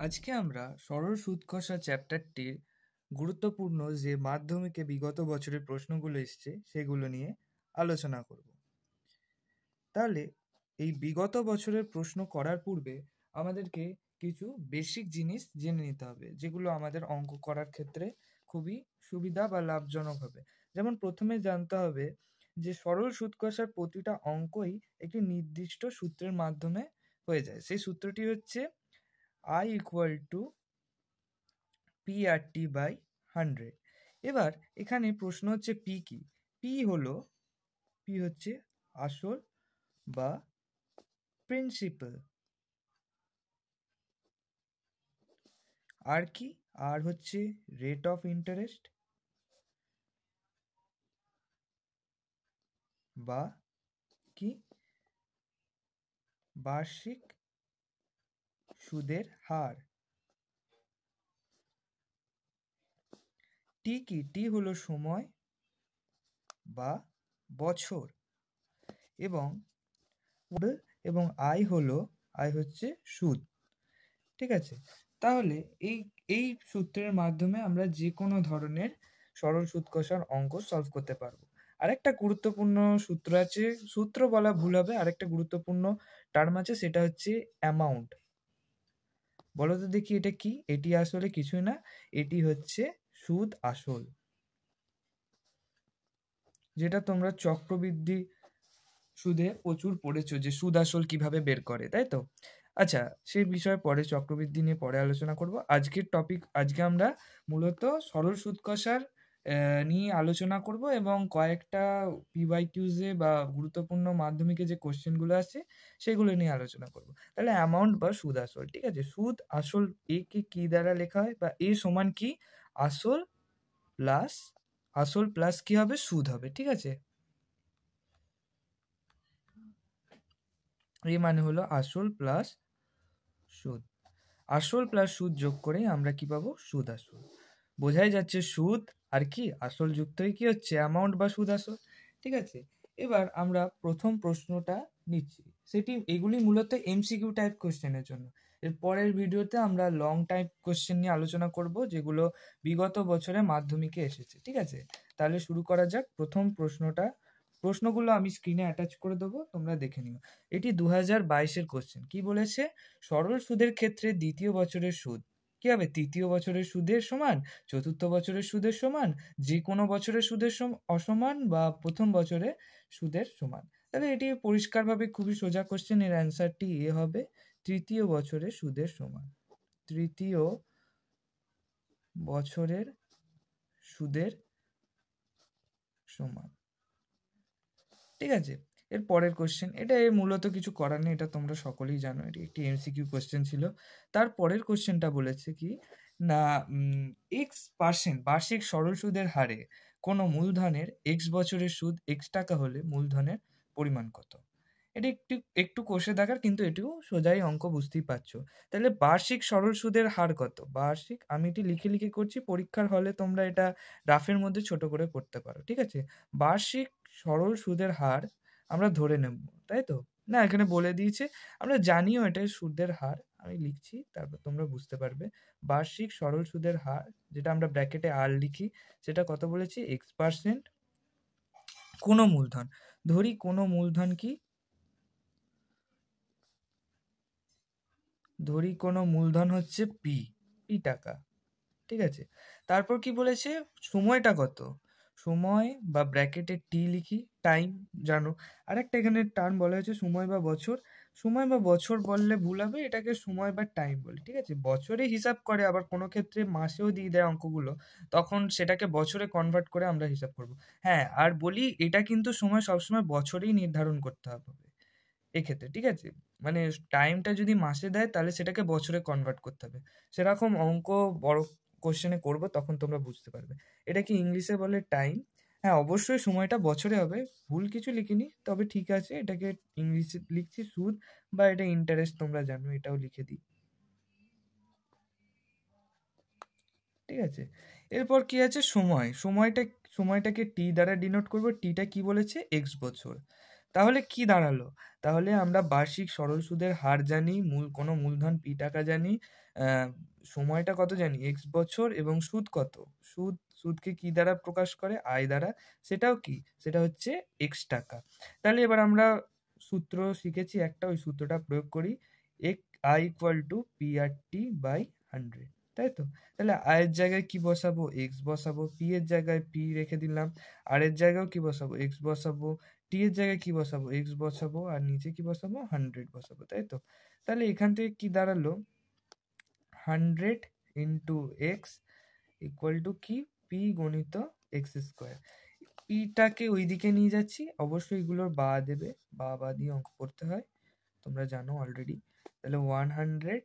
আজকে আমরা সরল সুদ কষা চ্যাপ্টারটির গুরুত্বপূর্ণ যে মাধ্যমিকে বিগত বছরের প্রশ্নগুলো এসছে সেগুলো নিয়ে আলোচনা করব। তাহলে এই বিগত বছরের প্রশ্ন করার পূর্বে আমাদেরকে কিছু বেসিক জিনিস জেনে নিতে হবে, যেগুলো আমাদের অঙ্ক করার ক্ষেত্রে খুবই সুবিধা বা লাভজনক হবে। যেমন প্রথমে জানতে হবে যে সরল সুদ কষার প্রতিটা অঙ্কই একটি নির্দিষ্ট সূত্রের মাধ্যমে হয়ে যায়। সেই সূত্রটি হচ্ছে I equal to PRT by 100। এবার এখানে প্রশ্ন হচ্ছে পি কি? পি হচ্ছে আসল বা প্রিন্সিপাল। আর কি? আর হচ্ছে রেট অফ ইন্টারেস্ট বা কি বার্ষিক সুদের হার। টি কি? টি হলো সময় বা বছর, এবং আই হচ্ছে সুদ। ঠিক আছে, তাহলে এই এই সূত্রের মাধ্যমে আমরা যে কোনো ধরনের সরল সুদ কষার অঙ্ক সলভ করতে পারবো। আরেকটা গুরুত্বপূর্ণ সূত্র আছে, সূত্র বলা ভুল হবে, আরেকটা গুরুত্বপূর্ণ টার্ম আছে, সেটা হচ্ছে অ্যামাউন্ট। বলো তো দেখি এটা কি? এটি আসলে কিছুই না, এটি হচ্ছে সুদ আসল, যেটা তোমরা চক্রবৃদ্ধি সুদে প্রচুর পড়েছো, যে সুদ আসল কিভাবে বের করে, তাই তো? আচ্ছা, সেই বিষয়ে পরে চক্রবৃদ্ধি নিয়ে পরে আলোচনা করব। আজকে আমরা মূলত সরল সুদ কষার নিয়ে আলোচনা করব, এবং কয়েকটা পিওয়াইকিউজে বা গুরুত্বপূর্ণ মাধ্যমিকে যে কোশ্চেনগুলো আছে সেগুলো নিয়ে আলোচনা করব। তাহলে অ্যামাউন্ট বা সুদ আসল, ঠিক আছে? সুদ আসল এ কে কি দ্বারা লেখা হয়, বা এ সমান কি? আসল প্লাস কি হবে? সুদ হবে, ঠিক আছে? এই মানে হলো আসল প্লাস সুদ। আসল প্লাস সুদ যোগ করে আমরা কি পাবো? সুদ আসল। বোঝাই যাচ্ছে সুদ আর কি আসল যুক্ত হয়ে কি হচ্ছে? অ্যামাউন্ট বা সুদ আসল। ঠিক আছে, এবার আমরা প্রথম প্রশ্নটা নিচ্ছি। এগুলি মূলত এমসিকিউ টাইপ কোশ্চেনের জন্য। এর পরের ভিডিওতে আমরা লং টাইপ কোশ্চেন নিয়ে আলোচনা করব, যেগুলো বিগত বছরে মাধ্যমিকে এসেছে। ঠিক আছে, তাহলে শুরু করা যাক। প্রশ্নগুলো আমি স্ক্রিনে অ্যাটাচ করে দেবো, তোমরা দেখে নিও। এটি 2022-এর কোশ্চেন। কি বলেছে? সরল সুদের ক্ষেত্রে দ্বিতীয় বছরের সুদ কি হবে? তৃতীয় বছরের সুদের সমান, চতুর্থ বছরের সুদের সমান, যে কোনো বছরের সুদের অসমান, বা প্রথম বছরে সুদের সমান। তাহলে এটি পরিষ্কারভাবে খুবই সোজা কোশ্চেন। এর অ্যান্সারটি এ হবে, তৃতীয় বছরের সুদের সমান। তৃতীয় বছরের সুদের সমান। ঠিক আছে, এর পরের কোশ্চেন, এটা মূলত কিছু করার নেই, এটা তোমরা সকলেই জানো, এটি একটি এমসিকিউ কোশ্চেন ছিল। তার পরের কোশ্চেনটা বলেছে কি না, x% বার্ষিক সরল সুদের হারে কোনো মূলধনের এক্স বছরের সুদ এক্স টাকা হলে মূলধনের পরিমাণ কত? এটি একটু একটু কষে দেখার, কিন্তু এটিও সোজাই অঙ্ক, বুঝতেই পারছো। তাহলে বার্ষিক সরল সুদের হার কত? বার্ষিক, আমি এটি লিখে লিখে করছি, পরীক্ষার হলে তোমরা এটা রাফের মধ্যে ছোট করে করতে পারো। ঠিক আছে, বার্ষিক সরল সুদের হার আমরা ধরে নেব, তাই তো? না, এখানে বলে দিয়েছে, আমরা জানিও এটা সুদের হার, আমি লিখছি, তারপর তোমরা বুঝতে পারবে। বার্ষিক সরল সুদের হার, যেটা আমরা ব্র্যাকেটে আর লিখি, সেটা কত বলেছি? x%। কোনো মূলধন ধরি, কোনো মূলধন কি? ধরি কোনো মূলধন হচ্ছে পি টাকা। ঠিক আছে, তারপর কি বলেছে? সময়টা কত? সময় বা ব্র্যাকেটে টি লিখি, টাইম জানো। আরেকটা এখানে টার্ম বলা হয়েছে সময় বা বছর। সময় বা বছর বললে ভুল হবে, এটাকে সময় বা টাইম বলে। ঠিক আছে, বছরে হিসাব করে, আবার কোনো ক্ষেত্রে মাসেও দিয়ে দেয় অঙ্কগুলো, তখন সেটাকে বছরে কনভার্ট করে আমরা হিসাব করব। হ্যাঁ, আর বলি, এটা কিন্তু সময় সবসময় বছরেই নির্ধারণ করতে হবে এক্ষেত্রে। ঠিক আছে, মানে টাইমটা যদি মাসে দেয় তাহলে সেটাকে বছরে কনভার্ট করতে হবে। সেরকম অঙ্ক বড় কোশ্চেনে করবো, তখন তোমরা বুঝতে পারবে। এটাকে ইংলিশে বলে টাইম। হ্যাঁ, অবশ্যই সময়টা বছরে হবে, ভুল কিছু লিখিনি, তবে ঠিক আছে, এটাকে ইংলিশে লিখছি সুদ, বা এটা ইন্টারেস্ট, তোমরা জানো, এটাও লিখে দিই। ঠিক আছে, এরপর কি আছে? সময়টাকে টি দ্বারা ডিনোট করবো। টিটা কি বলেছে? এক্স বছর। তাহলে কি দাঁড়ালো? তাহলে আমরা বার্ষিক সরল সুদের হার জানি, কোনো মূলধন p টাকা জানি, সময়টা কত জানি x বছর, এবং সুদ কত? সুদকে কি দ্বারা প্রকাশ করে? i দ্বারা। সেটাও কি? সেটা হচ্ছে x টাকা। তাহলে এবার আমরা সূত্র শিখেছি একটা, ওই সূত্রটা প্রয়োগ করি। i = p/100, তাই তো? তাহলে i এর জায়গায় কি বসাবো? x বসাবো, p এর জায়গায় p রেখে দিলাম, r এর জায়গায়ও কি বসাবো? x বসাবো, t এর জায়গায় কি বসাবো? x বসাবো, আর নিচে কি বসাবো? 100 বসাবো, তাই তো? তাহলে এখান থেকে কি দাঁড়ালো? 100 × x = কি? p × x²। পিটাকে ওইদিকে নিয়ে যাচ্ছি, অবশ্যই এগুলোর বা দেবে, বা দিয়ে অঙ্ক করতে হয়, তোমরা জানো অলরেডি। তাহলে 100x,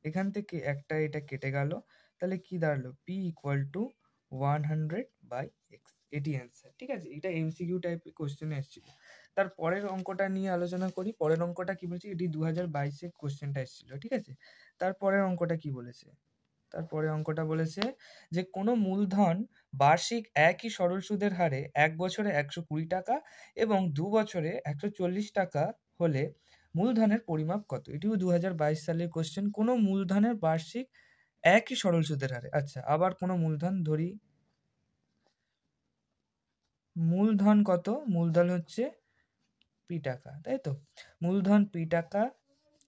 এখান থেকে একটা এটা কেটে গেল, তাহলে কি দাঁড়ালো? p = 100/x। এটি অ্যান্সার, ঠিক আছে? এটা MCQ টাইপের কোশ্চেনে এসেছিল। তার পরের অঙ্কটা নিয়ে আলোচনা করি। পরের অঙ্কটা কি বলছে? এটি 2022-এর কোশ্চেনটা এসেছিল, ঠিক আছে? তারপরের অঙ্কটা কি বলেছে? তারপরে অঙ্কটা বলেছে যে কোনো মূলধন বার্ষিক একই সরল সুদের হারে 1 বছরে 120 টাকা এবং 2 বছরে 140 টাকা হলে মূলধনের পরিমাপ কত? এটিও 2022 সালের কোশ্চেন। কোনো মূলধনের বার্ষিক একই সরল সুদের হারে, আচ্ছা আবার কোনো মূলধন ধরি, মূলধন কত? মূলধন হচ্ছে p টাকা, তাই তো? মূলধন p টাকা,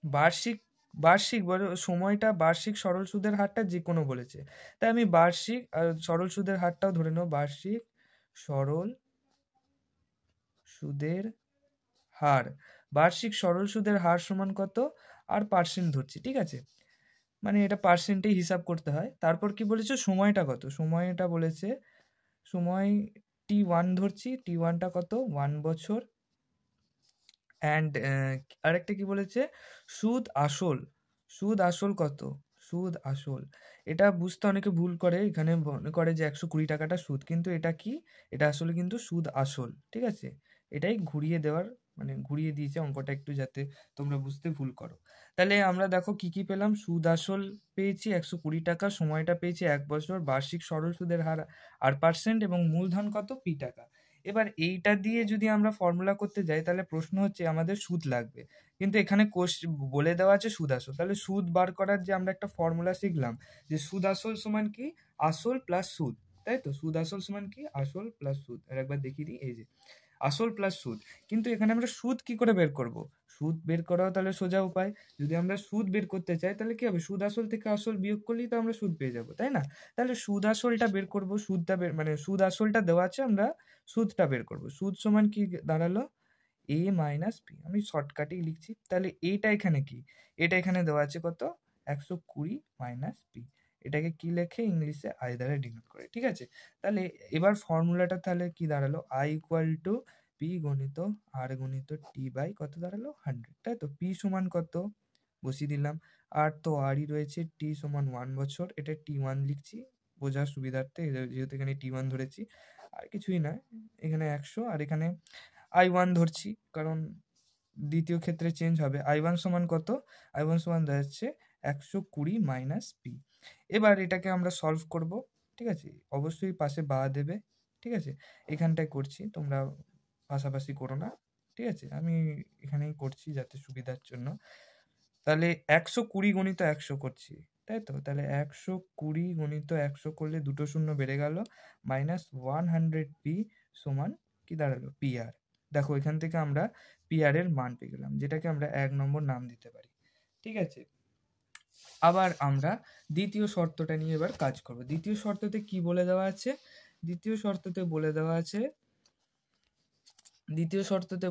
বার্ষিক বার্ষিক সময়টা বার্ষিক সরল সুদের হারটা যে কোনো বলেছে, তাই আমি বার্ষিক সরল সুদের হারটাও ধরে নেব। বার্ষিক সরল সুদের হার, বার্ষিক সরল সুদের হার সমান কত? আর পার্সেন্ট ধরছি, ঠিক আছে? মানে এটা পার্সেন্টেই হিসাব করতে হয়। তারপর কি বলেছে? সময়টা কত? সময়টা বলেছে, সময় t1 ধরছি, t1টা কত? 1 বছর। অ্যান্ড আরেকটা কি বলেছে? সুদ আসল, সুদ আসল কত? সুদ আসল, এটা বুঝতে অনেকে ভুল করে, এখানে মনে করে যে 120 টাকাটা সুদ, কিন্তু এটা কি? এটা আসলে কিন্তু সুদ আসল, ঠিক আছে? এটাই ঘুরিয়ে দেওয়ার, মানে ঘুরিয়ে দিয়েছে অঙ্কটা একটু, যাতে তোমরা বুঝতে ভুল করো। তাহলে আমরা দেখো কি কি পেলাম? সুদ আসল পেয়েছি 120 টাকা, সময়টা পেয়েছি 1 বছর, বার্ষিক সরল সুদের হার আর পার্সেন্ট, এবং মূলধন কত? p টাকা। এবার এইটা দিয়ে যদি আমরা ফর্মুলা করতে যাই, তাহলে প্রশ্ন হচ্ছে আমাদের সুদ লাগবে, কিন্তু এখানে বলে দেওয়া আছে সুদ আসল। তাহলে সুদ বার করার যে আমরা একটা ফর্মুলা শিখলাম, যে সুদ আসল সমান কি? আসল প্লাস সুদ, তাই তো? সুদ আসল সমান কি? আসল প্লাস সুদ। আর একবার দেখিয়ে দিই, এই যে আসল প্লাস সুদ। কিন্তু এখানে আমরা সুদ কি করে বের করব? সুদ বের করাও তাহলে সোজা উপায়। যদি আমরা সুদ বের করতে চাই, তাহলে কি হবে? সুদ আসল থেকে আসল বিয়োগ করলেই তো আমরা সুদ পেয়ে যাব, তাই না? তাহলে সুদ আসলটা বের করব, সুদটা মানে সুদ আসলটা দেওয়া আছে, আমরা সুদটা বের করব। সুদ সমান কি দাঁড়ালো? a - p। আমি শর্টকাটেই লিখছি। তাহলে এটা এখানে কি? এটা এখানে দেওয়া আছে কত? 120 - p। এটাকে কি লেখে? ইংলিশে i দ্বারা ডিনোট করে, ঠিক আছে? তাহলে এবার ফর্মুলাটা তাহলে কি দাঁড়ালো? i = p × r × t কত দাঁড়ালো? 100, তাই তো? p সমান কত? বসিয়ে দিলাম। r তো rই রয়েছে, t সমান 1 বছর, এটা t1 লিখছি বোঝার সুবিধার্থে, যেহেতু এখানে t1 ধরেছি। আর কিছুই না, এখানে 100, আর এখানে i1 ধরছি, কারণ দ্বিতীয় ক্ষেত্রে চেঞ্জ হবে। i1 সমান কত? i1 সমান দাঁড়াচ্ছে 120 - p। এবার এটাকে আমরা সলভ করব, ঠিক আছে? অবশ্যই পাশে বা দেবে, ঠিক আছে? এখানটায় করছি, তোমরা পাশাপাশি করো না, ঠিক আছে? আমি এখানেই করছি যাতে সুবিধার জন্য। তাহলে 120 × 100 করছি, তাই তো? তাহলে 120 × 100 করলে দুটো শূন্য বেড়ে গেল, -100p সমান কি দাঁড়ালো? pr। দেখো এখান থেকে আমরা pr এর মান পেয়ে গেলাম, যেটাকে আমরা 1 নম্বর নাম দিতে পারি, ঠিক আছে? আবার আমরা দ্বিতীয় শর্তটা নিয়ে এবার কাজ করব। দ্বিতীয় শর্ততে কি বলে দেওয়া আছে? দ্বিতীয় শর্ততে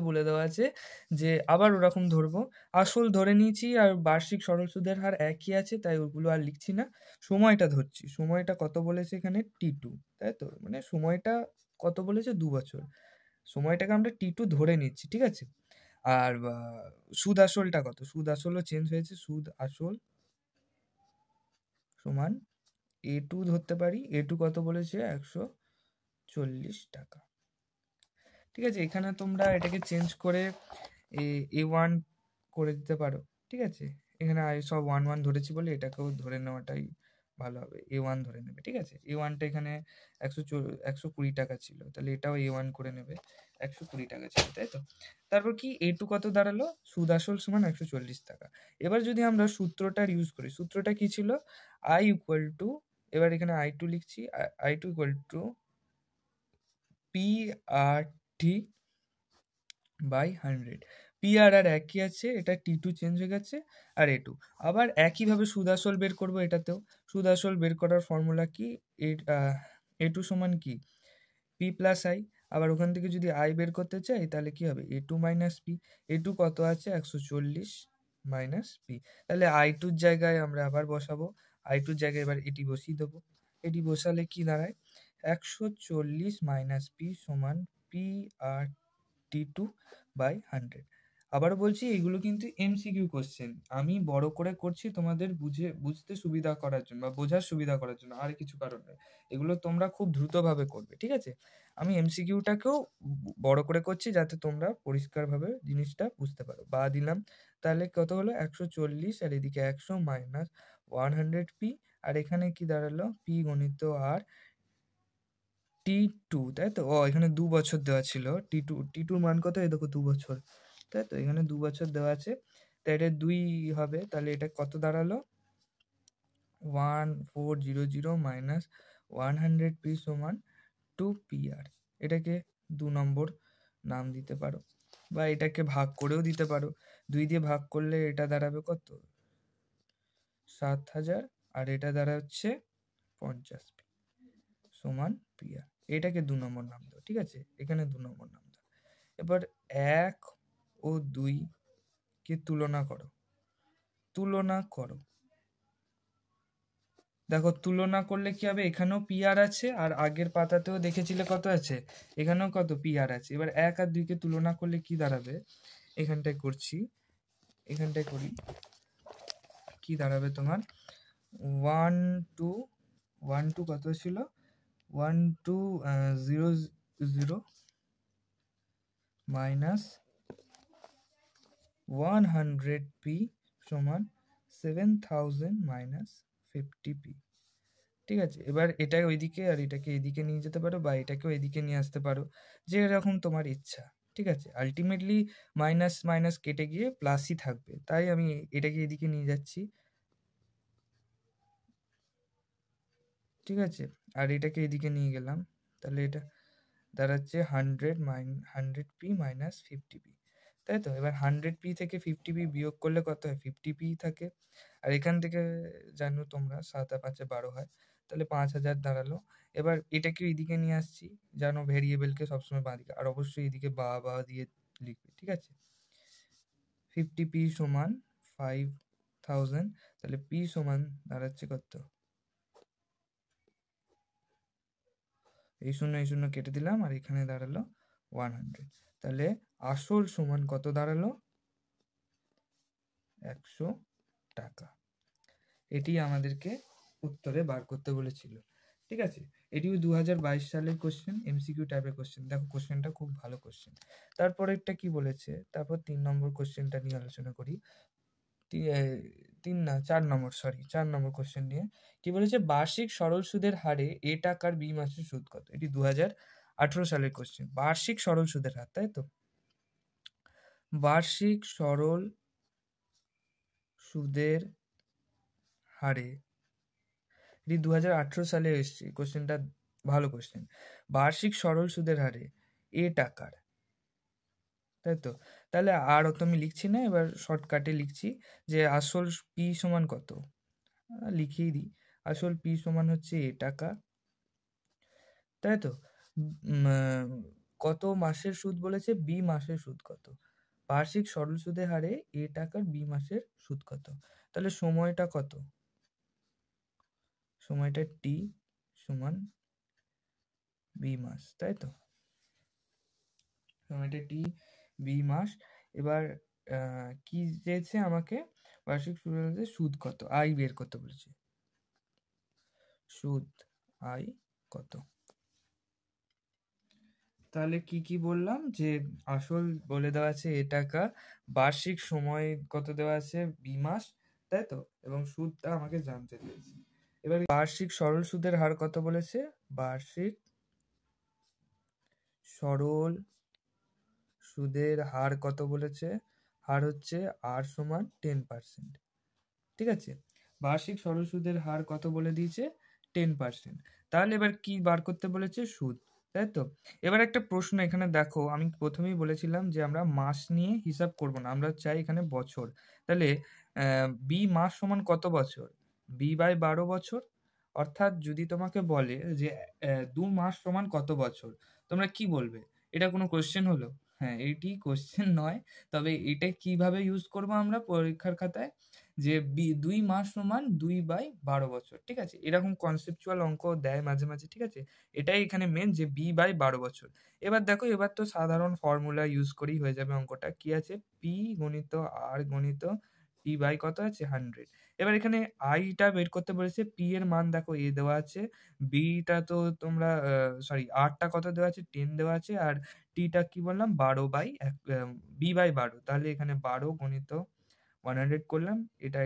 বলে দেওয়া আছে, যে আবার ওরকম ধরবো, আসল ধরে নিয়েছি আর বার্ষিক সরল সুদের হার একই আছে, তাই ওগুলো আর লিখছি না। সময়টা ধরছি, সময়টা কত বলেছে এখানে? t2, তাই তো? মানে সময়টা কত বলেছে? 2 বছর। সময়টাকে আমরা t2 ধরে নিচ্ছি, ঠিক আছে? আর সুদ আসলটা কত? সুদ আসলও চেঞ্জ হয়েছে, সুদ আসল সমান a2 ধরতে পারি। a2 কত বলেছে? 140 টাকা, ঠিক আছে? এখানে তোমরা এটাকে চেঞ্জ করে a1 করে দিতে পারো, ঠিক আছে? এখানে সব 1 1 ধরেছি বলে এটাকেও ধরে নেওয়াটাই ভালো হবে, A1 ধরে নেবে, ঠিক আছে? A1টা এখানে 120 টাকা ছিল, তাহলে এটাও A1 করে নেবে, 120 টাকা ছিল, তাই তো? তারপর কি A2 কত দাঁড়ালো? সুদ আসল সমান 140 টাকা। এবার যদি আমরা সূত্রটার ইউজ করি, সূত্রটা কি ছিল? I ইকুয়াল টু, এবার এখানে I2 লিখছি, I2 equal to PRT by 100। PR আর একই আছে, এটা T2 চেঞ্জ হয়ে গেছে, আর A2 আবার একইভাবে সুদ আসল বের করবো এটাতেও। সুদ আসল বের করার ফর্মুলা কি? A2 সমান কি? P plus I। আবার ওখান থেকে যদি I বের করতে চাই তাহলে কি হবে? A2 minus P। A2 কত আছে? 140 মাইনাস P। তাহলে I2 জায়গায় আমরা আবার বসাবো, I2 জায়গায় এবার এটি বসিয়ে দেবো। এটি বসালে কি দাঁড়ায়? 140 মাইনাস P সমান PR T2 বাই 100। আবারও বলছি, এগুলো কিন্তু এমসিকিউ কোশ্চেন, আমি বড় করে করছি তোমাদের বুঝতে সুবিধা করার জন্য বা বোঝার সুবিধা করার জন্য, আর কিছু কারণ নয়। এগুলো তোমরা খুব দ্রুতভাবে করবে, ঠিক আছে? আমি এমসিকিউটাকেও বড় করে করছি যাতে তোমরা পরিষ্কারভাবে জিনিসটা বুঝতে পারো। বা দিলাম, তাহলে কত হলো? 140 আর এদিকে 100 মাইনাস 100p, আর এখানে কি দাঁড়ালো? p গণিত আর T2, তাই তো? এখানে 2 বছর দেওয়া ছিল। T2 মান কত? এই দেখো 2 বছর, তাই তো? এখানে 2 বছর দেওয়া আছে, তাই এটা 2 হবে। তাহলে এটা কত দাঁড়ালো? 1400 মাইনাস 100p সমান 2PR। এটাকে 2 নম্বর নাম দিতে পারো, বা এটাকে ভাগ করেও দিতে পারো। 2 দিয়ে ভাগ করলে এটা দাঁড়াবে কত? 7000, আর এটা দাঁড়াচ্ছে 50p সমান PR। এটাকে 2 নম্বর নাম দাও, ঠিক আছে? এখানে 2 নম্বর নাম দাও। এবার 1 ও 2 কে তুলনা করো। দেখো, তুলনা করলে কি হবে? এখানেও PR আছে, আর আগের পাতাতেও দেখেছিলে কত আছে, এখানেও কত PR আছে। এবার 1 আর 2 কে তুলনা করলে কি দাঁড়াবে? এখানটায় করছি, এখানটায় করি, কি দাঁড়াবে তোমার? 1 2 কত ছিল? 1200 মাইনাস 100p সমান 7000 মাইনাস 50p, ঠিক আছে? এবার এটা ওইদিকে আর এটাকে এদিকে নিয়ে যেতে পারো, বা এটাকেও এদিকে নিয়ে আসতে পারো, যেরকম তোমার ইচ্ছা, ঠিক আছে? আলটিমেটলি মাইনাস মাইনাস কেটে গিয়ে প্লাসই থাকবে, তাই আমি এটাকে এদিকে নিয়ে যাচ্ছি, ঠিক আছে? আর এটাকে এদিকে নিয়ে গেলাম, তাহলে এটা দাঁড়াচ্ছে 100p মাইনাস 50p, তাই তো? এবার 100p থেকে 50p বিয়োগ করলে কত হয়? 50p থাকে। আর এখান থেকে জানো তোমরা 7 আর 5 12 হয়, তাহলে 5000 দাঁড়ালো। এবার এটাকে এদিকে নিয়ে আসছি, জানো ভেরিয়েবলকে সবসময় বাঁদিকে, আর অবশ্যই এদিকে বা দিয়ে লিখবে, ঠিক আছে? 50p সমান 5000, তাহলে p সমান দাঁড়াচ্ছে কত? এই শূন্য কেটে দিলাম, আর এখানে দাঁড়ালো 100। তাহলে আসল সমান কত দাঁড়ালো? 100 টাকা। এটি আমাদেরকে উত্তরে বার করতে বলেছিল, ঠিক আছে? এটিও 2022 সালের কোশ্চেন, এমসিকিউ টাইপের কোশ্চেন। দেখো, কোশ্চেনটা খুব ভালো কোশ্চেন। তারপরেরটা কি বলেছে? তারপর 3 নম্বর কোশ্চেনটা নিয়ে আলোচনা করি। 4 নম্বর কোশ্চেন নিয়ে কি বলেছে? বার্ষিক সরল সুদের হারে A টাকার B মাসের সুদ কত? এটি 2018 সালের কোশ্চেন। বার্ষিক সরল সুদের হার, তাই তো? বার্ষিক সরল সুদের হারে, এটি 2018 সালে এসছে কোশ্চেনটা, ভালো কোশ্চেন। বার্ষিক সরল সুদের হারে A টাকার, তাই তো? তাহলে আর অত আমি লিখছি না, এবার শর্টকাটে লিখছি যে আসল P সমান কত, লিখেই দিই। আসল P সমান হচ্ছে A টাকা, তাই তো? কত মাসের সুদ বলেছে? B মাসের সুদ কত? বার্ষিক সরল সুদের হারে A টাকার B মাসের সুদ কত? তাহলে সময়টা কত? সময়টা T সমান B মাস, তাই তো? সময়টা T B মাস। এবার কি চেয়েছে আমাকে? বার্ষিক সুদ কত, I বের করতে বলেছে। সুদ I কত? তাহলে কি বললাম? যে আসল বলে দেওয়া আছে A টাকা, বার্ষিক সময় কত দেওয়া আছে? B মাস, তাই তো? এবং সুদটা আমাকে জানতে চেয়েছে। এবার বার্ষিক সরল সুদের হার কত বলেছে? বার্ষিক সরল সুদের হার কত বলেছে? হার হচ্ছে আর সমান 10%। ঠিক আছে, বার্ষিক সরল সুদের হার কত বলে দিয়েছে? 10%। তাহলে এবার কি বার করতে বলেছে? সুদ, তাই তো? এবার একটা প্রশ্ন এখানে দেখো, আমি প্রথমেই বলেছিলাম যে আমরা মাস নিয়ে হিসাব করব না, আমরা চাই এখানে বছর। তাহলে বি মাস সমান কত বছর? b/12 বছর। অর্থাৎ যদি তোমাকে বলে যে 2 মাস সমান কত বছর, তোমরা কি বলবে? এটা কোনো কোশ্চেন হলো? হ্যাঁ, এটি কোশ্চেন নয়। তবে এটা কিভাবে ইউজ করব আমরা পরীক্ষার খাতায়, যে 2 মাস সমান 2/12 বছর। ঠিক আছে, এরকম কনসেপচুয়াল অঙ্ক দেয় মাঝে মাঝে। ঠিক আছে, এটাই এখানে মেন, যে b/12 বছর। এবার দেখো, এবার তো সাধারণ ফর্মুলা ইউজ করেই হয়ে যাবে অঙ্কটা। কি আছে? p গুণিত r গুণিত t বাই কত আছে? 100। এবার এখানে i টা বের করতে বলেছে। p এর মান দেখো a দেওয়া আছে, b টা তো তোমরা সরি r টা কত দেওয়া আছে? 10 দেওয়া আছে, আর t টা কি বললাম? 12/b/12। তাহলে এখানে 12 গুণিত 100 করলাম, এটা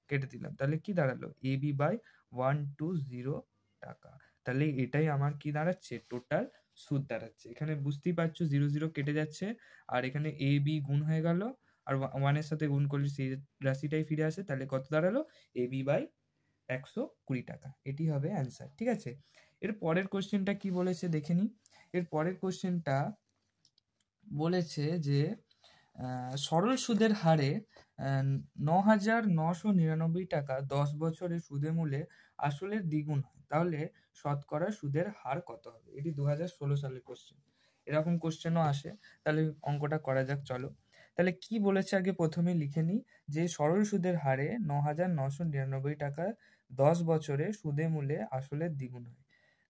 কেটে দিলাম, তাহলে কি দাঁড়ালো? ab/120 টাকা। তাহলে এটাই আমার কি দাঁড়াচ্ছে? টোটাল সুদ দাঁড়াচ্ছে। এখানে বুঝতেই পারছো 0 0 কেটে যাচ্ছে, আর এখানে এ বি গুণ হয়ে গেল, আর 1 এর সাথে গুণ করলে সেই রাশিটাই ফিরে আসে। তাহলে কত দাঁড়ালো? ab/120 টাকা। এটি হবে অ্যান্সার। ঠিক আছে, এর পরের কোশ্চেনটা কি বলেছে দেখে নি। এর পরের কোশ্চেনটা বলেছে যে সরল সুদের হারে 9,999 টাকা 10 বছরে সুদে মূলে আসলের দ্বিগুণ হয়, তাহলে শতকরা সুদের হার কত হবে? এটি 2016 সালের কোশ্চেন। এরকম কোশ্চেনও আসে। তাহলে অঙ্কটা করা যাক, চলো। তাহলে কি বলেছে আগে প্রথমে লিখে নিই, যে সরল সুদের হারে 9,999 টাকা 10 বছরে সুদে মূলে আসলের দ্বিগুণ হয়।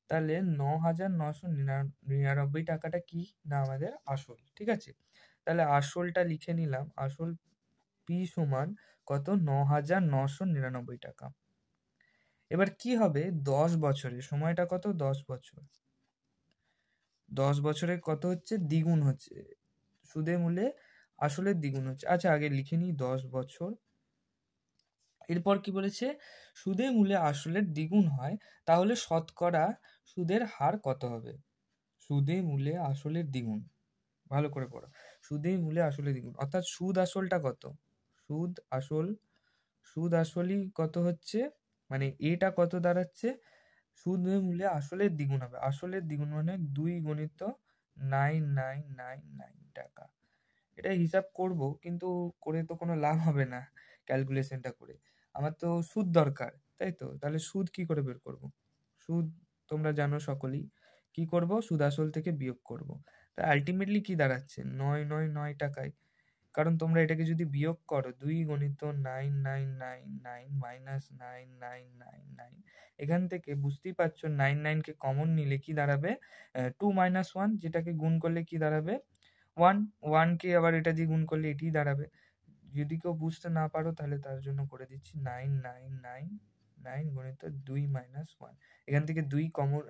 তাহলে 9,999 টাকাটা কি না? আমাদের আসল। ঠিক আছে, তাহলে আসলটা লিখে নিলাম। আসল পি সমান কত? 9,999 টাকা। এবার কি হবে? 10 বছরে সময়টা কত? 10 বছর। 10 বছরে কত হচ্ছে? দ্বিগুণ হচ্ছে, সুদে মূলে আসলের দ্বিগুণ হচ্ছে। আচ্ছা, আগে লিখে নিই 10 বছর। এরপর কি বলেছে? সুদে মূলে আসলের দ্বিগুণ হয়, তাহলে শতকরা সুদের হার কত হবে? সুদে মূলে আসলের দ্বিগুণ, ভালো করে পড়ো। সুদে মূলে আসলে দ্বিগুণ, অর্থাৎ সুদ আসলটা কত? সুদ আসল, সুদ আসলই কত হচ্ছে, মানে এটা কত দাঁড়াচ্ছে? সুদ মূলে আসলের দ্বিগুণ হবে। আসলের দ্বিগুণ মানে 2 গুণিত 9999 টাকা। এটা হিসাব করব, কিন্তু করে তো কোনো লাভ হবে না ক্যালকুলেশনটা করে। আমার তো সুদ দরকার, তাই তো? তাহলে সুদ কি করে বের করব? সুদ তোমরা জানো সকলেই। কি করব? সুদ আসল থেকে বিয়োগ করব। তা আলটিমেটলি কি দাঁড়াচ্ছে? 999 টাকায়। কারণ তোমরা এটাকে যদি বিয়োগ করো, 2 গুণিত 9999 মাইনাস 9999, এখান থেকে বুঝতেই পারছো 99 কে কমন নিলে কি দাঁড়াবে? 2 মাইনাস 1, যেটাকে গুণ করলে কি দাঁড়াবে? 1। 1 কে আবার এটা দিয়ে গুণ করলে এটিই দাঁড়াবে। যদি কেউ বুঝতে না পারো তাহলে তার জন্য করে দিচ্ছি, 9999 গুণিত 2 মাইনাস 1। এখান থেকে 2 কমন,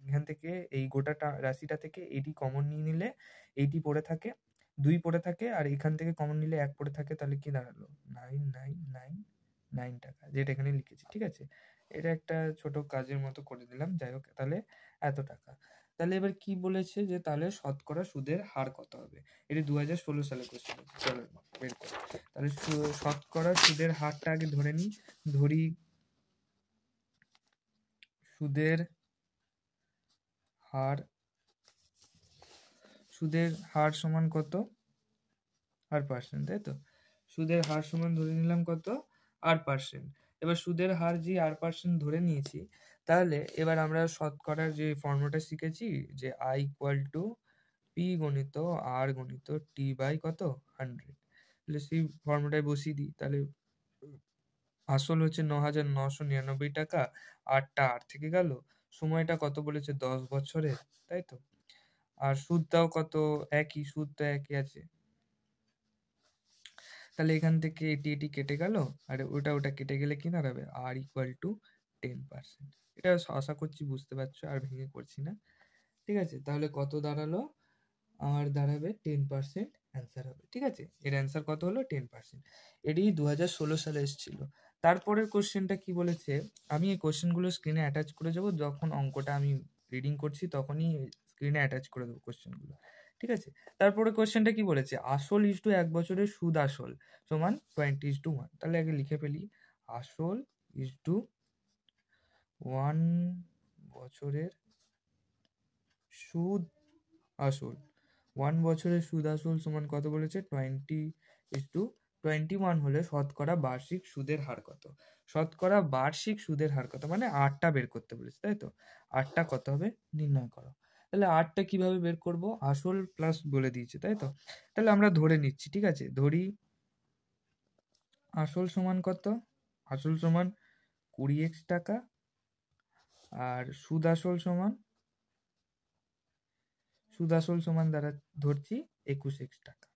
এখান থেকে এই গোটাটা রাশিটা থেকে এটি কমন নিয়ে নিলে এইটি পড়ে থাকে, 2 পড়ে থাকে, আর এখান থেকে কমন নিলে 1 পড়ে থাকে। তাহলে কি দাঁড়ালো? 9999 টাকা, যেটা এখানে লিখেছি। ঠিক আছে, এটা একটা ছোট কাজের মতো করে দিলাম। যাই হোক, তাহলে এত টাকা। তাহলে এবার কি বলেছে, যে তাহলে শতকরা সুদের হার কত হবে? এটি 2016 সালের কোশ্চেন। চলো বের করি। তাহলে শতকরা সুদের হারটা আগে ধরে নিই। ধরি সুদের হার, সুদের হার সমান কত? r%, তাই তো? সুদের হার সমান ধরে নিলাম কত? r%। এবার সুদের হার যে r% ধরে নিয়েছি, তাহলে এবার আমরা শতকরার যে ফর্মুলাটা শিখেছি, যে i ইকুয়াল টু p গুণিত r গুণিত t বাই কত? 100। তাহলে সেই ফর্মুলাটায় বসিয়ে দিই। তাহলে আসল হচ্ছে 9,999 টাকা, আরটা আর থেকে গেল, সময়টা কত বলেছে? 10 বছরে, তাই তো? আর সুদটাও কত? একই, সুদ তো একই আছে। তাহলে এখান থেকে এটি এটি কেটে গেল, আর ওটা কেটে গেলে কি দাঁড়াবে? আর ইকুয়াল টু 10%। এটা আশা করছি বুঝতে পারছো, আর ভেঙে করছি না। ঠিক আছে, তাহলে কত দাঁড়ালো? আর দাঁড়াবে 10% অ্যান্সার হবে। ঠিক আছে, এর অ্যান্সার কত হলো? 10%। এটি 2016 সালে এসেছিল। তারপরের কোশ্চেনটা কি বলেছে, আমি এই কোশ্চেনগুলো স্ক্রিনে অ্যাটাচ করে যাবো, যখন অঙ্কটা আমি রিডিং করছি তখনই স্ক্রিনে অ্যাটাচ করে দেবো কোশ্চেনগুলো, ঠিক আছে? তারপরে কোশ্চেনটা কি বলেছে, আসল ইজ টু 1 বছরের সুদ আসল সমান 20:1। তাহলে আগে লিখে ফেলি, আসল ইজ টু 1 বছরের সুদ আসল, 1 বছরের সুদ আসল সমান কত বলেছে, 20:21 হলে শতকরা বার্ষিক সুদের হার কত? শতকরা বার্ষিক সুদের হার কত মানে 8টা বের করতে বলেছে, তাই তো? 8টা কত হবে নির্ণয় করো। তাহলে 8টা কিভাবে বের করব, আসল প্লাস বলে দিয়েছে, তাই তো? তাহলে আমরা ধরে নিচ্ছি, ঠিক আছে? ধরি আসল সমান কত, আসল সমান 20x টাকা, আর সুদ আসল সমান দ্বারা ধরছি 21x টাকা।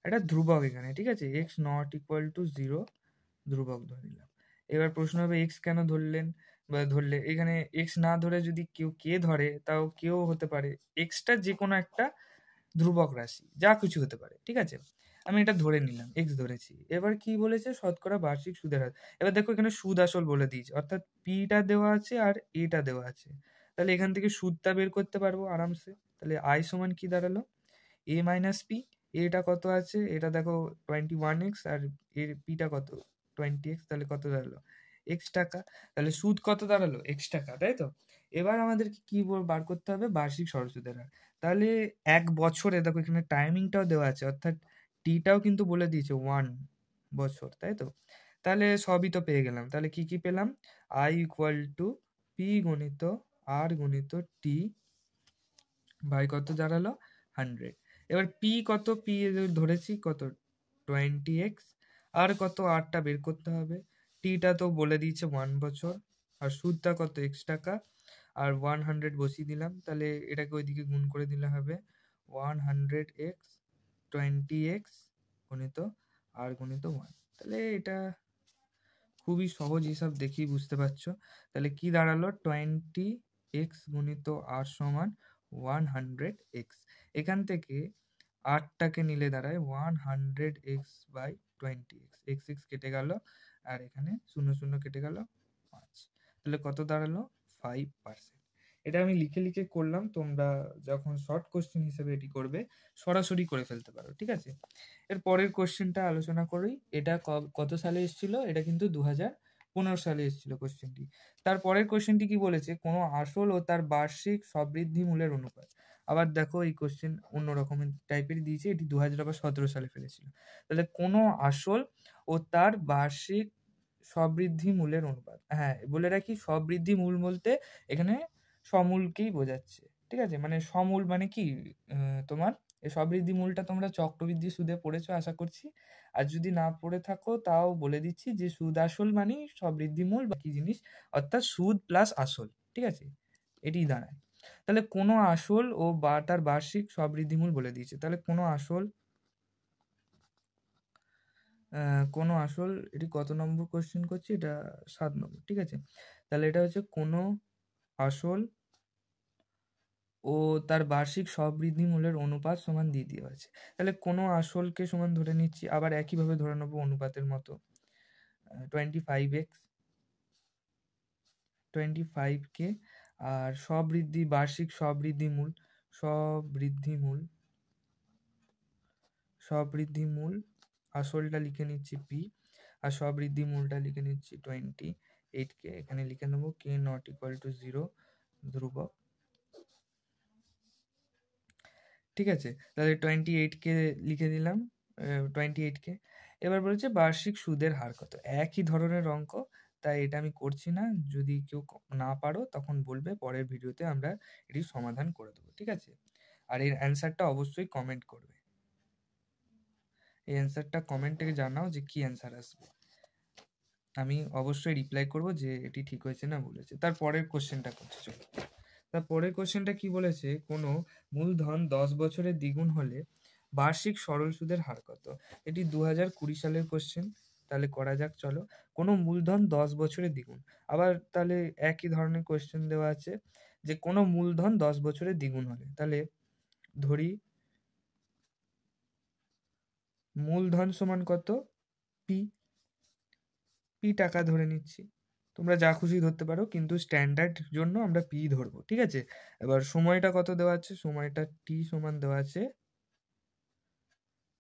এটা ধ্রুবক এখানে, ঠিক আছে? x নট ইকুয়াল টু 0 ধ্রুবক ধরে নিলাম। এবার প্রশ্ন হবে x কেন ধরলেন, বা ধরলে এখানে x না ধরে যদি কেউ কে ধরে, তাও কেউ হতে পারে, এক্সটা যে কোনো একটা ধ্রুবক রাশি, যা কিছু হতে পারে, ঠিক আছে? আমি এটা ধরে নিলাম, x ধরেছি। এবার কি বলেছে, শতকরা বার্ষিক সুদের হার। এবার দেখো এখানে সুদ আসল বলে দিয়েছে, অর্থাৎ পিটা দেওয়া আছে আর এটা দেওয়া আছে। তাহলে এখান থেকে সুদটা বের করতে পারবো আরামসে। তাহলে i সমান কি দাঁড়ালো, a মাইনাস পি। এটা কত আছে, এটা দেখো 21x, আর এর পিটা কত 20x, তাহলে কত দাঁড়ালো x টাকা। তাহলে সুদ কত দাঁড়ালো x টাকা, তাই তো? এবার আমাদেরকে কি বার করতে হবে, বার্ষিক সরল সুদের হার। তাহলে 1 বছরে দেখো এখানে টাইমিংটাও দেওয়া আছে, অর্থাৎ টিটাও কিন্তু বলে দিয়েছে 1 বছর, তাই তো? তাহলে সবই তো পেয়ে গেলাম। তাহলে কি কি পেলাম, i ইকুয়াল টু পি গুণিত আর গুণিত টি বাই কত দাঁড়ালো 100। এবার পি কত, পি ধরেছি কত 20x, আর কত 8টা বের করতে হবে। টিটা তো বলে দিয়েছে 1 বছর, আর সুদটা কত x টাকা, আর 100 বসিয়ে দিলাম। তাহলে এটাকে ওইদিকে গুণ করে দিলে হবে 100x 20x গুণিত আর গুণিত 1। তাহলে এটা খুবই সহজ হিসাব, দেখেই বুঝতে পারছো। তাহলে কি দাঁড়ালো, 20x গুণিত আর সমান 100x। এখান থেকে 8টাকে নিলে দাঁড়ায় 100x by 20x, x x কেটে গেল, আর এখানে 0 0 কেটে গেল 5। তাহলে কত দাঁড়ালো 5%। এটা আমি লিখে লিখে করলাম, তোমরা যখন শর্ট কোশ্চেন হিসেবে এটি করবে সরাসরি করে ফেলতে পারো, ঠিক আছে? এর পরের কোশ্চেনটা আলোচনা করি। এটা কত সালে এসেছিল, এটা কিন্তু 2015 সালে এসেছিল কোশ্চেনটি। তারপরের কোশ্চেনটি কি বলেছে, কোনো আসল ও তার বার্ষিক সবৃদ্ধি মূলের অনুপাত। আবার দেখো এই কোশ্চেন অন্য রকমের টাইপের দিয়েছে, এটি 2017 সালে ফেলেছিল। তাহলে কোনো আসল ও তার বার্ষিক সবৃদ্ধি মূলের অনুপাত। হ্যাঁ, বলে রাখি সবৃদ্ধি মূল বলতে এখানে সমূলকেই বোঝাচ্ছে, ঠিক আছে? মানে সমূল মানে কি, তোমার এই সবৃদ্ধি মূলটা তোমরা চক্রবৃদ্ধি সুদে পড়েছো আশা করছি। আর যদি না পড়ে থাকো তাও বলে দিচ্ছি যে সুদ আসল মানেই সবৃদ্ধি মূল বা কি জিনিস, অর্থাৎ সুদ প্লাস আসল, ঠিক আছে? এটি দাঁড়ায়। তাহলে কোনো আসল ও বা তার বার্ষিক সবৃদ্ধি মূল বলে দিয়েছে। তাহলে কোনো আসল, এটি কত নম্বর কোশ্চেন করছি, এটা 7 নম্বর, ঠিক আছে? তাহলে এটা হচ্ছে কোনো আসল ও তার বার্ষিক সবৃদ্ধি মূলের অনুপাত সমান দিয়ে দেওয়া আছে। তাহলে কোনো আসলকে সমান ধরে নিচ্ছি, আবার একইভাবে ধরে নেবো অনুপাতের মতো, 25x 25কে, আর বার্ষিক সবৃদ্ধি মূল আসলটা লিখে নিচ্ছি পি, আর সবৃদ্ধি মূলটা লিখে নিচ্ছি 28কে। এখানে লিখে নেবো কে নট ইকুয়াল টু 0 ধ্রুবক, ঠিক আছে? তাহলে 28কে লিখে দিলাম, 28কে। এবার বলেছে বার্ষিক সুদের হার কত, একই ধরনের অঙ্ক, তাই এটা আমি করছি না। যদি কেউ না পারো তখন বলবে, পরের ভিডিওতে আমরা এটি সমাধান করে দেবো, ঠিক আছে? আর এর অ্যান্সারটা অবশ্যই কমেন্ট করবে, এই অ্যান্সারটা কমেন্টে জানাও যে কি অ্যান্সার আসবে। আমি অবশ্যই রিপ্লাই করব যে এটি ঠিক হয়েছে না ভুল হয়েছে। তারপরের কোশ্চেনটা করছি, চলো। তারপরের কোশ্চেনটা কি বলেছে, কোনো মূলধন 10 বছরের দ্বিগুণ হলে বার্ষিক সরল সুদের হার কত। এটি 2020 সালের কোশ্চেন। তাহলে করা যাক, চলো। কোনো মূলধন 10 বছরের দ্বিগুণ, আবার তাহলে একই ধরনের কোশ্চেন দেওয়া আছে যে কোনো মূলধন 10 বছরের দ্বিগুণ হলে। তাহলে ধরি মূলধন সমান কত, পি, পি টাকা ধরে নিচ্ছি, তোমরা যা খুশি ধরতে পারো, কিন্তু স্ট্যান্ডার্ড জন্য আমরা পি ধরবো, ঠিক আছে? এবার সময়টা কত দেওয়া আছে? সময়টা টি সমান দেওয়া আছে,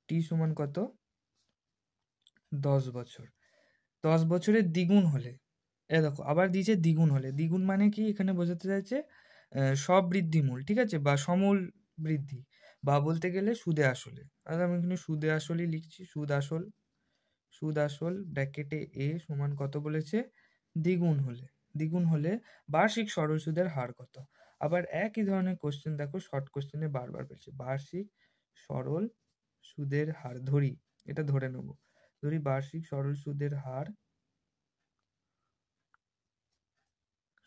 টি সমান কত? 10 বছর। 10 বছরের দ্বিগুণ হলে, এ দেখো আবার দিয়েছে দ্বিগুণ হলে। দ্বিগুণ মানে কি এখানে বোঝাতে চাইছে? সবৃদ্ধিমূল, ঠিক আছে, বা সমূল বৃদ্ধি, বা বলতে গেলে সুদে আসলে। আর আমি এখানে সুদে আসলই লিখছি, সুদ আসল। সুদ আসল ব্র্যাকেটে এ সমান কত বলেছে? দ্বিগুণ হলে। দ্বিগুণ হলে বার্ষিক সরল সুদের হার কত? আবার একই ধরনের কোশ্চেন দেখো, শর্ট কোশ্চেনে বারবার বলছে বার্ষিক সরল সুদের হার। ধরি, এটা ধরে নেব, ধরি বার্ষিক সরল সুদের হার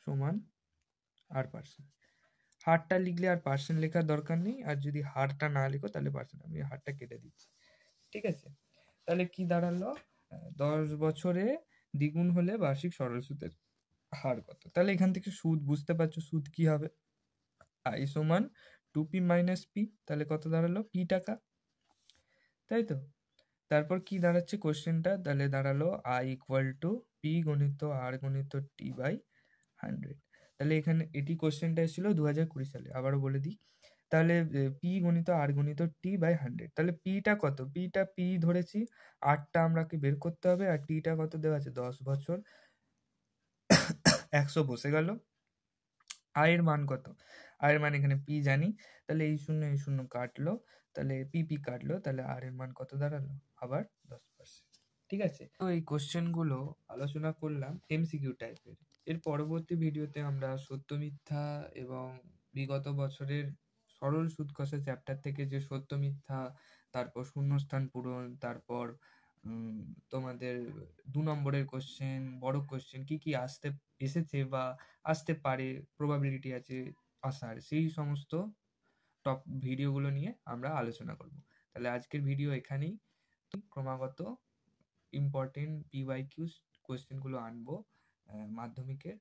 সমান R%। হারটা লিখলে আর পার্সেন্ট লেখার দরকার নেই, আর যদি হারটা না লিখো তাহলে পার্সেন্ট, আমি হারটা কেটে দিচ্ছি, ঠিক আছে? তাহলে কি দাঁড়ালো? 10 বছরে দ্বিগুণ হলে বার্ষিক সরল সুদের হার কত? তাহলে এখান থেকে সুদ বুঝতে পারছো, সুদ কি হবে? আই সমান 2p মাইনাস পি। তাহলে কত দাঁড়ালো? পি টাকা, তাই তো? তারপর কি দাঁড়াচ্ছে কোশ্চেনটা? তাহলে দাঁড়ালো আই ইকুয়াল টু পি গণিত আর গণিত টি বাই 100। তাহলে এখানে এটি কোশ্চেনটা এসেছিল 2020 সালে, আবারও বলে দিই। তাহলে পি গণিত আর গণিত টি বাই 100, তাহলে পিটা কত? পিটা পি ধরেছি, আরটা আমরাকে বের করতে হবে, আর টিটা কত দেওয়া আছে? 10 বছর। 100 বসে গেল। আয়ের মান কত? আয়ের মান এখানে পি জানি, তাহলে এই শূন্য কাটলো, তাহলে পি পি কাটলো, তাহলে আর এর মান কত দাঁড়ালো? আবার 10%, ঠিক আছে? তো এই কোশ্চেনগুলো আলোচনা করলাম এমসিকিউ টাইপের। এর পরবর্তী ভিডিওতে আমরা সত্য মিথ্যা এবং বিগত বছরের সরল সুদ কষা চ্যাপ্টার থেকে যে সত্য মিথ্যা, তারপর শূন্যস্থান পূরণ, তারপর তোমাদের 2 নম্বরের কোশ্চেন, বড় কোশ্চেন কি কি এসেছে বা আসতে পারে, প্রবাবিলিটি আছে আসার, সেই সমস্ত টপ ভিডিওগুলো নিয়ে আমরা আলোচনা করব। তাহলে আজকের ভিডিও এখানেই। ক্রমাগত ইম্পর্টেন্ট পিওয়াইকিউ কোশ্চেনগুলো আনবো মাধ্যমিকের।